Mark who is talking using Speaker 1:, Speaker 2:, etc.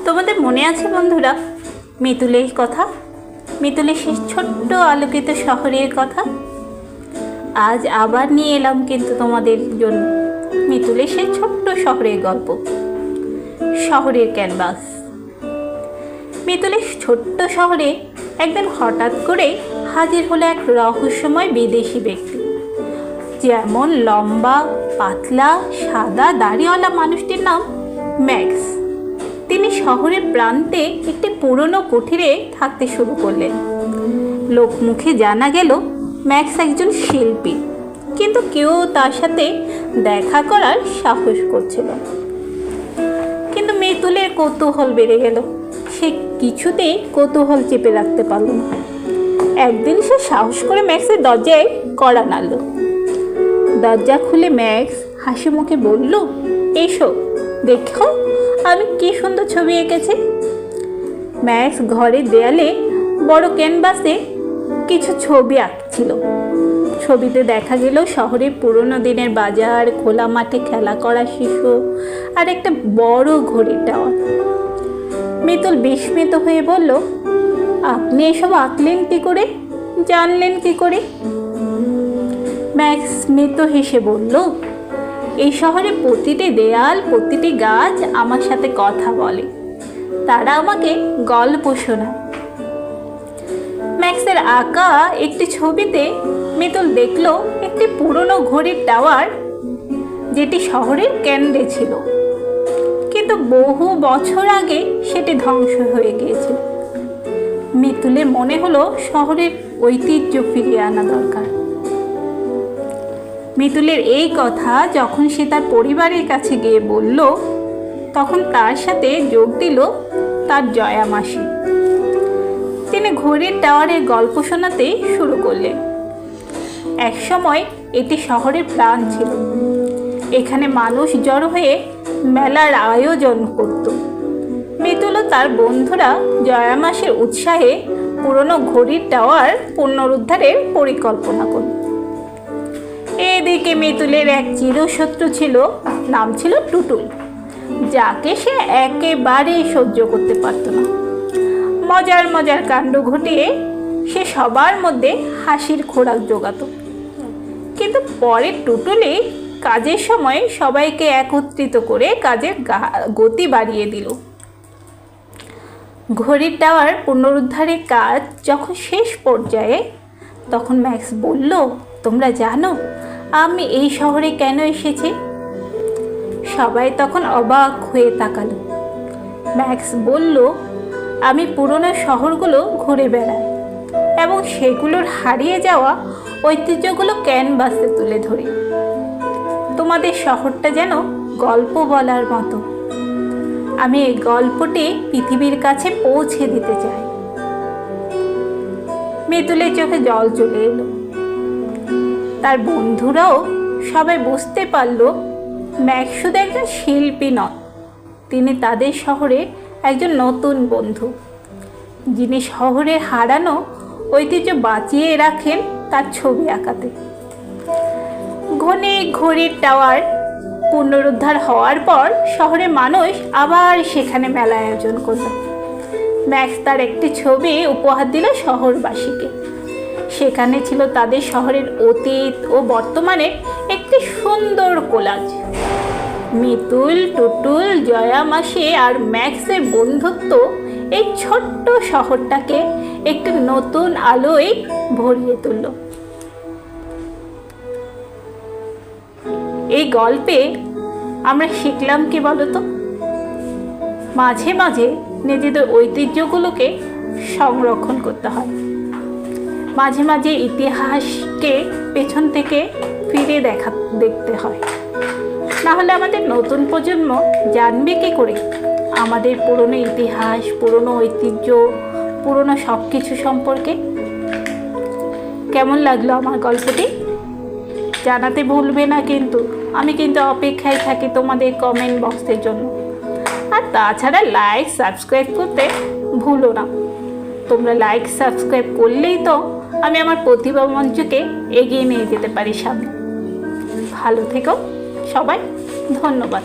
Speaker 1: তোমাদের মনে আছে বন্ধুরা মিতুলের কথা, মিতুলের সেই ছোট্ট আলোকিত শহরের কথা? আজ আবার নিয়ে এলাম কিন্তু তোমাদের জন্য মিতুলের সেই ছোট্ট শহরের গল্প, শহরের ক্যানভাস। মিতুলের ছোট্ট শহরে একদিন হঠাৎ করে হাজির হলো এক রহস্যময় বিদেশি ব্যক্তি। যেমন লম্বা, পাতলা, সাদা দাড়িওয়ালা মানুষটির নাম ম্যাক্স। তিনি শহরের প্রান্তে একটি পুরনো কুঠিরে থাকতে শুরু করলেন। লোকমুখে জানা গেল ম্যাক্স একজন শিল্পী, কিন্তু কেউ তার সাথে দেখা করার সাহস করছিল। কিন্তু মিতুলের কৌতূহল বেড়ে গেল। সে কিছুতেই কৌতূহল চেপে রাখতে পারল না। একদিন সে সাহস করে ম্যাক্সের দরজায় কড়া নাড়ল। দরজা খুলে ম্যাক্স হাসি মুখে বলল, এসো দেখো আমি কি সুন্দর ছবি এঁকেছি। ম্যাক্স ঘরের দেয়ালে বড় ক্যানভাসে কিছু ছবি আঁকছিল। ছবিতে দেখা গেল শহরের পুরনো দিনের বাজার, খোলা মাঠে খেলা করা শিশু আর একটা বড় ঘড়ির টাওয়ার। মিতুল বিস্মিত হয়ে বলল, আপনি এসব আঁকলেন কি করে, জানলেন কি করে? ম্যাক্স স্মিত হেসে বলল, এই শহরে প্রতিটি দেয়াল, প্রতিটি গাছ আমার সাথে কথা বলে, তারা আমাকে গল্প শোনায়। ম্যাক্সের আঁকা একটি ছবিতে মিতুল দেখল একটি পুরনো ঘড়ির টাওয়ার, যেটি শহরের কেন্দ্রে ছিল, কিন্তু বহু বছর আগে সেটি ধ্বংস হয়ে গিয়েছিল। মিতুলের মনে হলো শহরের ঐতিহ্য ফিরিয়ে আনা দরকার। মিতুলের এই কথা যখন সে তার পরিবারের কাছে গিয়ে বলল, তখন তার সাথে যোগ দিল তার জয়া মাসি। তিনি ঘড়ির টাওয়ারের গল্প শোনাতে শুরু করলেন। একসময় এটি শহরের প্রাণ ছিল। এখানে মানুষ জড়ো হয়ে মেলার আয়োজন করত। মিতুল ও তার বন্ধুরা জয়া মাসির উৎসাহে পুরনো ঘড়ির টাওয়ার পুনরুদ্ধারের পরিকল্পনা করল। এদিকে মিতুলের এক চিরশত্রু ছিল, নাম ছিল টুটুল, যাকে সে একেবারেই সহ্য করতে পারত না। মজার মজার কাণ্ড ঘটিয়ে সে সবার মধ্যে হাসির খোরাক জোগাত। কিন্তু পরে টুটুলি কাজের সময় সবাইকে একত্রিত করে কাজের গতি বাড়িয়ে দিল। ঘড়ির টাওয়ার পুনরুদ্ধারের কাজ যখন শেষ পর্যায়ে, তখন ম্যাক্স বলল, তোমরা জানো আমি এই শহরে কেন এসেছি? সবাই তখন অবাক হয়ে তাকালো। ম্যাক্স বলল, আমি পুরনো শহরগুলো ঘুরে বেড়াই এবং সেগুলোর হারিয়ে যাওয়া ঐতিহ্যগুলো ক্যানভাসে তুলে ধরি। তোমাদের শহরটা যেন গল্প বলার মতো। আমি এই গল্পটি পৃথিবীর কাছে পৌঁছে দিতে চাই। মিতুলের চোখে জল চলে এলো। তার বন্ধুরাও সবাই বুঝতে পারল ম্যাক্স শুধু একজন শিল্পী নন, তিনি তাদের শহরে একজন নতুন বন্ধু, যিনি শহরের হারানো ঐতিহ্য বাঁচিয়ে রাখেন তার ছবি আঁকাতে। ঘনে ঘড়ির টাওয়ার পুনরুদ্ধার হওয়ার পর শহরের মানুষ আবার সেখানে মেলা আয়োজন করল। ম্যাক্স তার একটি ছবি উপহার দিল শহরবাসীকে। সেখানে ছিল তাদের শহরের অতীত ও বর্তমানের একটি সুন্দর কোলাজ। মিতুল, টুটুল, জয়া মাসি আর ম্যাক্সের বন্ধুত্ব এই ছোট্ট শহরটাকে একটি নতুন আলোয় ভরিয়ে তুলল। এই গল্পে আমরা শিখলাম কি বলতো? মাঝে মাঝে নিজেদের ঐতিহ্যগুলোকে সংরক্ষণ করতে হয়। মাঝে মাঝে ইতিহাসকে পেছন থেকে ফিরে দেখতে হয়, না হলে আমাদের নতুন প্রজন্ম জানবে কি করে আমাদের পুরনো ইতিহাস, পুরনো ঐতিহ্য, পুরনো সব কিছু সম্পর্কে। কেমন লাগলো আমার গল্পটি জানাতে ভুলবে না কিন্তু। আমি কিন্তু অপেক্ষায় থাকি তোমাদের কমেন্ট বক্সের জন্য। আর তাছাড়া লাইক, সাবস্ক্রাইব করতে ভুলো না। তোমরা লাইক, সাবস্ক্রাইব করলেই তো আমি আমার প্রতিভা মঞ্চকে এগিয়ে নিয়ে যেতে পারি সামনে। ভালো থেকো সবাই, ধন্যবাদ।